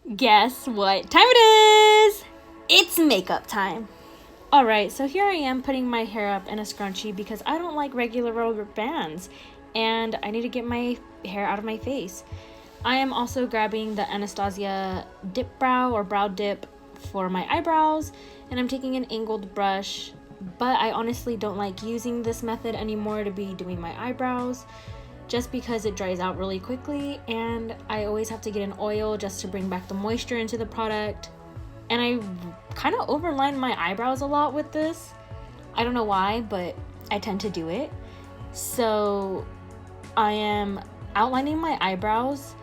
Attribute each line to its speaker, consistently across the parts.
Speaker 1: Guess what time it is? It's makeup time. Alright, so here I am putting my hair up in a scrunchie because I don't like regular rubber bands and I need to get my hair out of my face. I am also grabbing the Anastasia dip brow or brow dip for my eyebrows, and I'm taking an angled brush, but I honestly don't like using this method anymore to be doing my eyebrows just because it dries out really quickly and I always have to get an oil just to bring back the moisture into the product. And I kind of overline my eyebrows a lot with this. I don't know why, but I tend to do it. So I am outlining my eyebrows,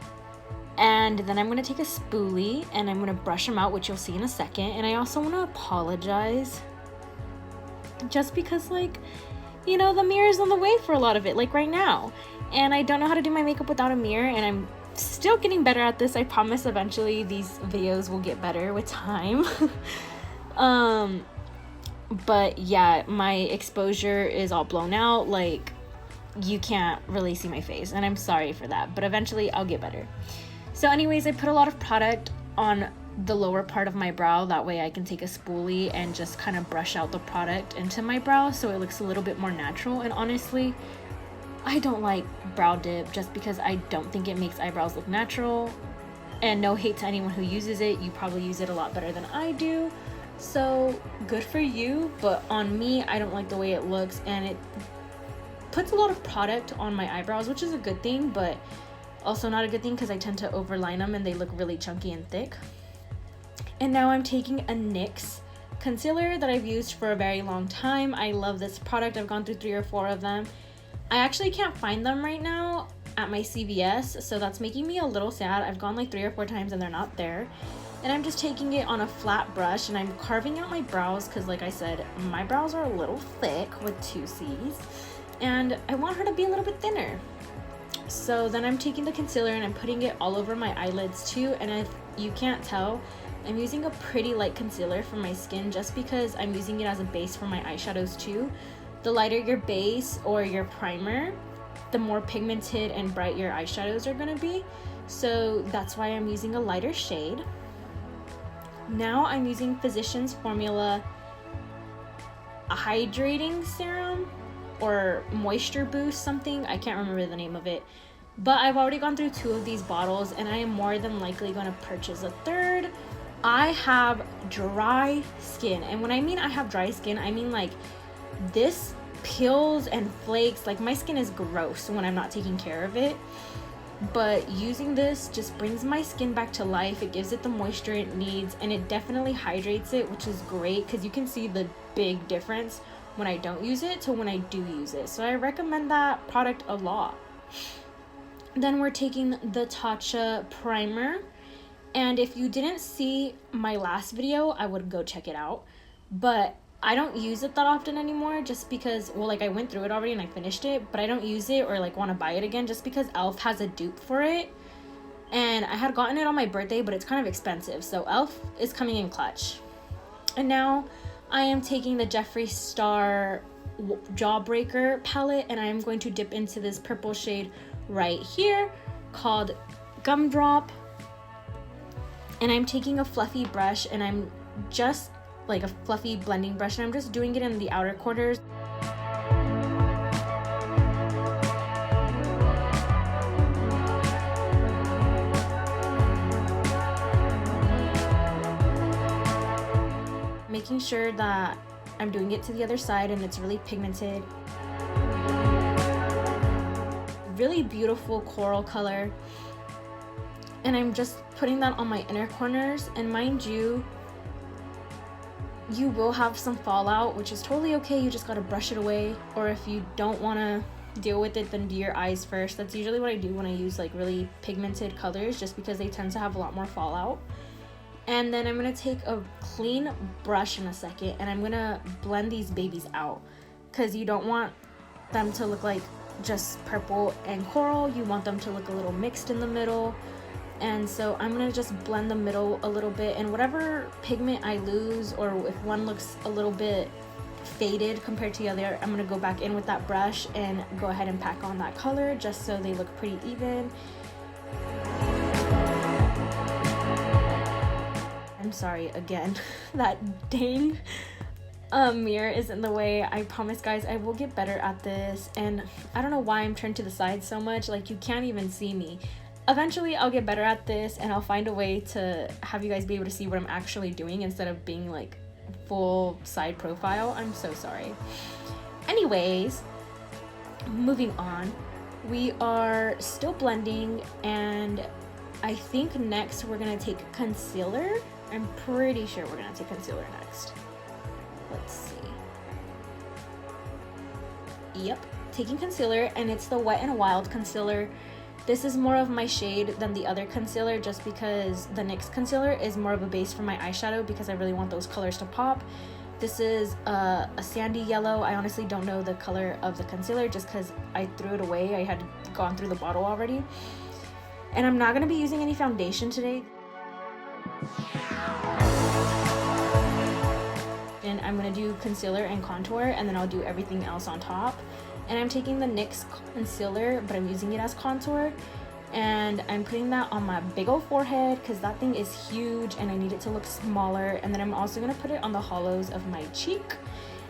Speaker 1: and then I'm going to take a spoolie and I'm going to brush them out, which you'll see in a second. And I also want to apologize just because, like, you know, the mirror's on the way for a lot of it, like right now. And I don't know how to do my makeup without a mirror, and I'm still getting better at this. I promise eventually these videos will get better with time. But yeah, my exposure is all blown out, like you can't really see my face, and I'm sorry for that, but eventually I'll get better. So anyways, I put a lot of product on the lower part of my brow, that way I can take a spoolie and just kind of brush out the product into my brow so it looks a little bit more natural. And honestly, I don't like brow dip just because I don't think it makes eyebrows look natural. And no hate to anyone who uses it, you probably use it a lot better than I do, so good for you. But on me, I don't like the way it looks, and it puts a lot of product on my eyebrows, which is a good thing, but also not a good thing because I tend to overline them and they look really chunky and thick. And now I'm taking a NYX concealer that I've used for a very long time. I love this product. I've gone through 3 or 4 of them. I actually can't find them right now at my CVS, so that's making me a little sad. I've gone like 3 or 4 times and they're not there. And I'm just taking it on a flat brush and I'm carving out my brows because, like I said, my brows are a little thick with 2 C's and I want her to be a little bit thinner. So then I'm taking the concealer and I'm putting it all over my eyelids too. And if you can't tell, I'm using a pretty light concealer for my skin just because I'm using it as a base for my eyeshadows too. The lighter your base or your primer, the more pigmented and bright your eyeshadows are going to be. So that's why I'm using a lighter shade. Now I'm using Physicians Formula Hydrating Serum or Moisture Boost something. I can't remember the name of it. But I've already gone through 2 of these bottles and I am more than likely going to purchase a 3rd. I have dry skin. And when I mean I have dry skin, I mean like this peels and flakes. Like my skin is gross when I'm not taking care of it. But using this just brings my skin back to life. It gives it the moisture it needs and it definitely hydrates it, which is great because you can see the big difference when I don't use it to when I do use it. So I recommend that product a lot. Then we're taking the Tatcha primer. And if you didn't see my last video, I would go check it out. But I don't use it that often anymore just because, well, like I went through it already and I finished it, but I don't use it or like want to buy it again just because e.l.f. has a dupe for it. And I had gotten it on my birthday, but it's kind of expensive. So e.l.f. is coming in clutch. And now I am taking the Jeffree Star Jawbreaker palette and I am going to dip into this purple shade right here called Gumdrop. And I'm taking a fluffy brush and I'm just like a fluffy blending brush and I'm just doing it in the outer corners. Making sure that I'm doing it to the other side and it's really pigmented. Really beautiful coral color. And I'm just putting that on my inner corners, and mind you, you will have some fallout, which is totally okay. You just gotta brush it away, or if you don't want to deal with it, then do your eyes first. That's usually what I do when I use like really pigmented colors, just because they tend to have a lot more fallout. And then I'm gonna take a clean brush in a second and I'm gonna blend these babies out because you don't want them to look like just purple and coral. You want them to look a little mixed in the middle. And so I'm gonna just blend the middle a little bit, and whatever pigment I lose or if one looks a little bit faded compared to the other, I'm gonna go back in with that brush and go ahead and pack on that color just so they look pretty even. I'm sorry again. That dang mirror is in the way. I promise, guys, I will get better at this. And I don't know why I'm turned to the side so much. Like, you can't even see me. Eventually, I'll get better at this, and I'll find a way to have you guys be able to see what I'm actually doing instead of being like full side profile. I'm so sorry. Anyways, moving on. We are still blending, and I think next we're gonna take concealer. I'm pretty sure we're gonna take concealer next. Let's see. Yep, taking concealer, and it's the Wet n Wild concealer. This is more of my shade than the other concealer, just because the NYX concealer is more of a base for my eyeshadow, because I really want those colors to pop. This is a sandy yellow. I honestly don't know the color of the concealer just because I threw it away. I had gone through the bottle already. And I'm not going to be using any foundation today. And I'm going to do concealer and contour, and then I'll do everything else on top. And I'm taking the NYX concealer, but I'm using it as contour. And I'm putting that on my big old forehead because that thing is huge and I need it to look smaller. And then I'm also going to put it on the hollows of my cheek.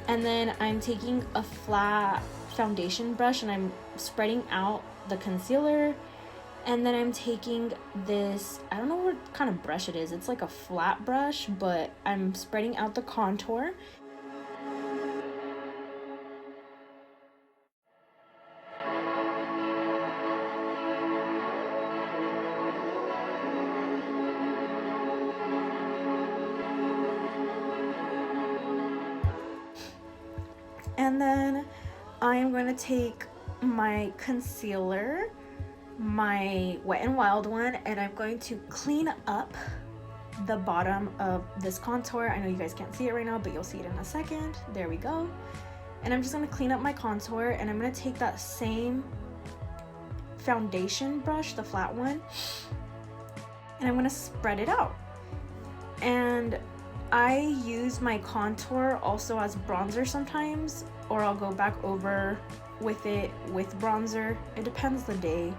Speaker 1: And then I'm taking a flat foundation brush and I'm spreading out the concealer. And then I'm taking this, I don't know what kind of brush it is. It's like a flat brush, but I'm spreading out the contour. And then I am going to take my concealer, my Wet n Wild one, and I'm going to clean up the bottom of this contour. I know you guys can't see it right now, but you'll see it in a second. There we go. And I'm just going to clean up my contour, and I'm going to take that same foundation brush, the flat one, and I'm going to spread it out. And I use my contour also as bronzer sometimes, or I'll go back over with it with bronzer. It depends the day.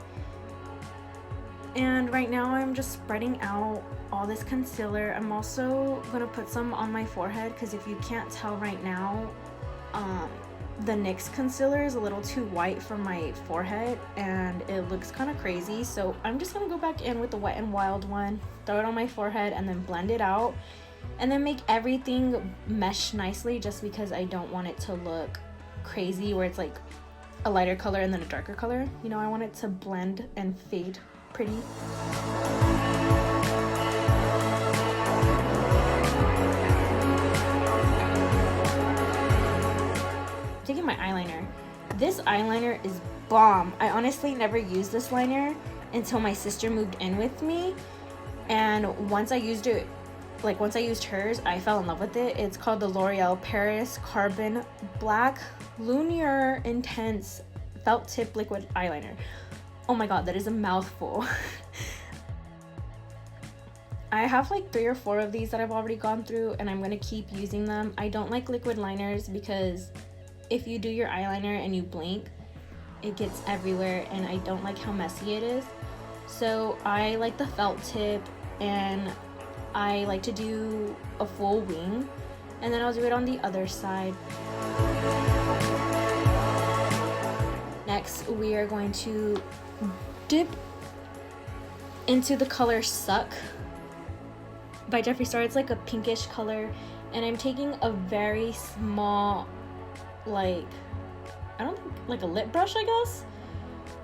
Speaker 1: And right now I'm just spreading out all this concealer. I'm also gonna put some on my forehead because if you can't tell right now, the NYX concealer is a little too white for my forehead and it looks kind of crazy. So I'm just gonna go back in with the Wet n Wild one, throw it on my forehead, and then blend it out. And then make everything mesh nicely just because I don't want it to look crazy where it's like a lighter color and then a darker color. You know, I want it to blend and fade pretty. Taking my eyeliner. This eyeliner is bomb. I honestly never used this liner until my sister moved in with me. And once I used it, like once I used hers, I fell in love with it. It's called the L'Oreal Paris Carbon Black Lumiere Intense Felt Tip Liquid Eyeliner. Oh my god, that is a mouthful. I have like 3 or 4 of these that I've already gone through and I'm going to keep using them. I don't like liquid liners because if you do your eyeliner and you blink, it gets everywhere and I don't like how messy it is. So I like the felt tip, and I like to do a full wing, and then I'll do it on the other side. Next, we are going to dip into the color Suck by Jeffree Star. It's like a pinkish color, and I'm taking a very small, like, I don't think, like a lip brush, I guess.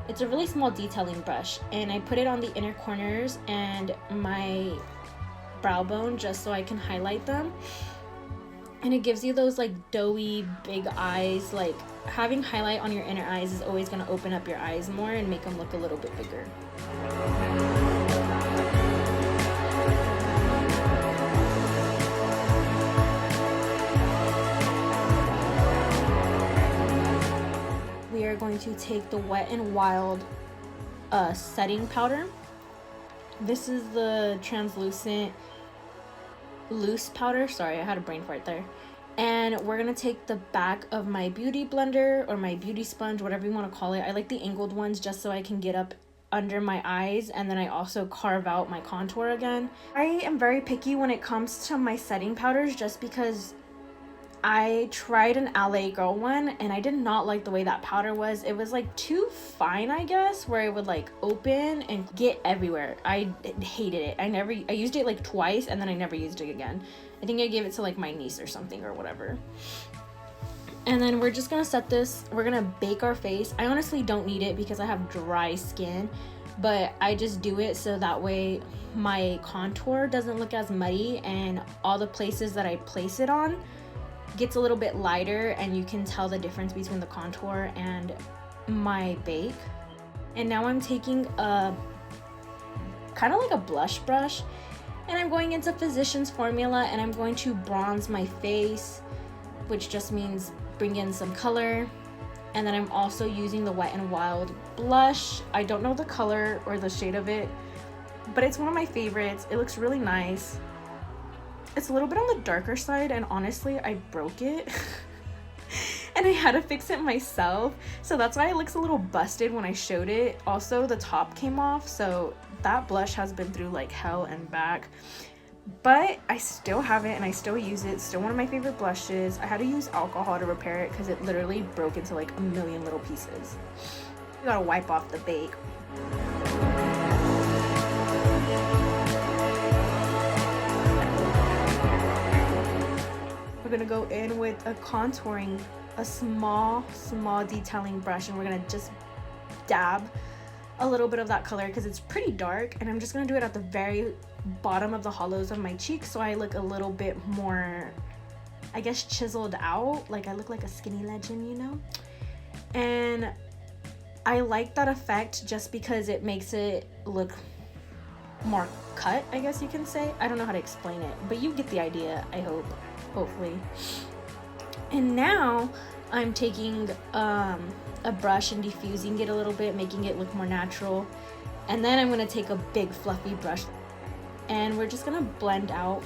Speaker 1: It's a really small detailing brush, and I put it on the inner corners and my brow bone just so I can highlight them. And it gives you those like doughy big eyes. Like having highlight on your inner eyes is always going to open up your eyes more and make them look a little bit bigger. We are going to take the Wet n Wild setting powder. This is the translucent loose powder. Sorry, I had a brain fart there. And we're gonna take the back of my beauty blender or my beauty sponge, whatever you want to call it. I like the angled ones just so I can get up under my eyes, and then I also carve out my contour again. I am very picky when it comes to my setting powders just because I tried an LA Girl one and I did not like the way that powder was. It was like too fine, I guess, where it would like open and get everywhere. I hated it. I used it like twice and then I never used it again. I think I gave it to like my niece or something or whatever. And then we're just gonna set this, we're gonna bake our face. I honestly don't need it because I have dry skin, but I just do it so that way my contour doesn't look as muddy and all the places that I place it on gets a little bit lighter and you can tell the difference between the contour and my bake. And now I'm taking a kind of like a blush brush and I'm going into Physicians Formula and I'm going to bronze my face, which just means bring in some color. And then I'm also using the Wet n Wild blush. I don't know the color or the shade of it, but it's one of my favorites. It looks really nice. It's a little bit on the darker side and honestly I broke it and I had to fix it myself, so that's why it looks a little busted when I showed it. Also the top came off, so that blush has been through like hell and back, but I still have it and I still use it. It's still one of my favorite blushes. I had to use alcohol to repair it because it literally broke into like a million little pieces. You gotta wipe off the bake. We're gonna go in with a contouring, a small detailing brush, and we're gonna just dab a little bit of that color because it's pretty dark, and I'm just gonna do it at the very bottom of the hollows of my cheeks so I look a little bit more, I guess, chiseled out, like I look like a skinny legend, you know? And I like that effect just because it makes it look more cut, I guess you can say. I don't know how to explain it, but you get the idea, I hope. Hopefully. And now I'm taking a brush and diffusing it a little bit, making it look more natural. And then I'm going to take a big fluffy brush and we're just going to blend out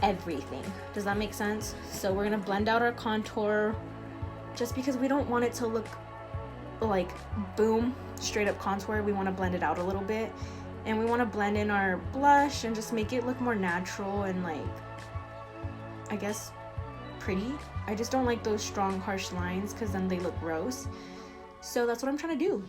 Speaker 1: everything. Does that make sense? So we're going to blend out our contour just because we don't want it to look like boom, straight up contour. We want to blend it out a little bit, and we want to blend in our blush and just make it look more natural and like, I guess, pretty. I just don't like those strong harsh lines because then they look gross. So that's what I'm trying to do.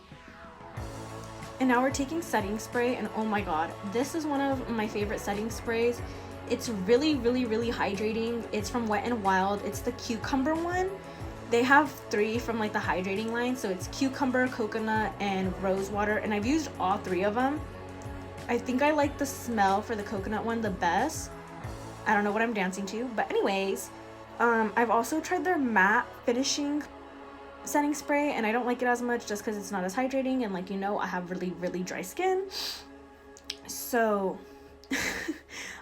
Speaker 1: And now we're taking setting spray, and oh my god, this is one of my favorite setting sprays. It's really hydrating. It's from Wet n Wild. It's the cucumber one. They have 3 from like the hydrating line, so it's cucumber, coconut, and rose water, and I've used all 3 of them. I think I like the smell for the coconut one the best. I don't know what I'm dancing to, but anyways, I've also tried their matte finishing setting spray, and I don't like it as much just because it's not as hydrating, and like, you know, I have really dry skin, so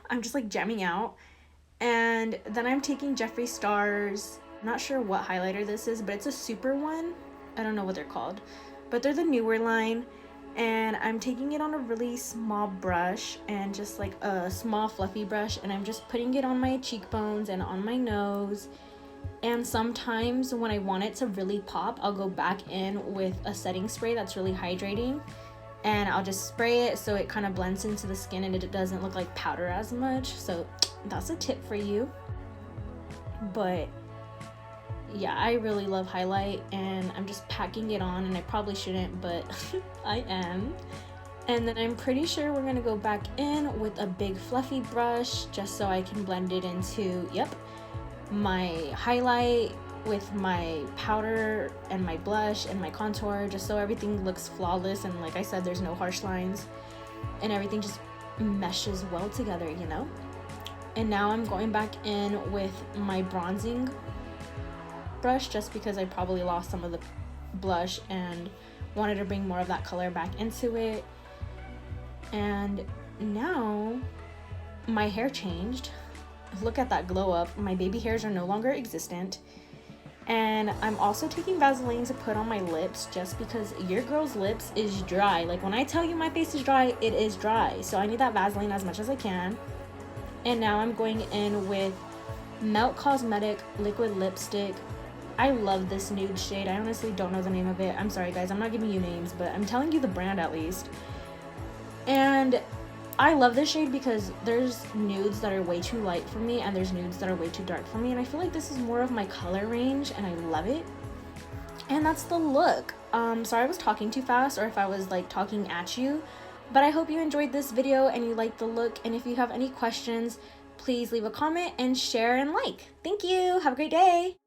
Speaker 1: I'm just like jamming out. And then I'm taking Jeffree Star's, I'm not sure what highlighter this is, but it's a super one. I don't know what they're called, but they're the newer line. And I'm taking it on a really small brush, and just like a small fluffy brush, and I'm just putting it on my cheekbones and on my nose. And sometimes when I want it to really pop, I'll go back in with a setting spray that's really hydrating, and I'll just spray it so it kind of blends into the skin and it doesn't look like powder as much. So that's a tip for you. But yeah, I really love highlight, and I'm just packing it on, and I probably shouldn't, but I am. And then I'm pretty sure we're gonna go back in with a big fluffy brush just so I can blend it into, yep, my highlight with my powder and my blush and my contour, just so everything looks flawless, and like I said, there's no harsh lines and everything just meshes well together, you know? And now I'm going back in with my bronzing brush just because I probably lost some of the blush and wanted to bring more of that color back into it. And now my hair changed. Look at that glow up. My baby hairs are no longer existent. And I'm also taking Vaseline to put on my lips just because your girl's lips is dry. Like when I tell you my face is dry, it is dry. So I need that Vaseline as much as I can. And now I'm going in with Melt Cosmetic liquid lipstick I love this nude shade. I honestly don't know the name of it. I'm sorry guys, I'm not giving you names, but I'm telling you the brand at least. And I love this shade because there's nudes that are way too light for me and there's nudes that are way too dark for me, and I feel like this is more of my color range and I love it. And that's the look. Sorry I was talking too fast or if I was like talking at you, but I hope you enjoyed this video and you liked the look, and if you have any questions, please leave a comment and share and like. Thank you. Have a great day.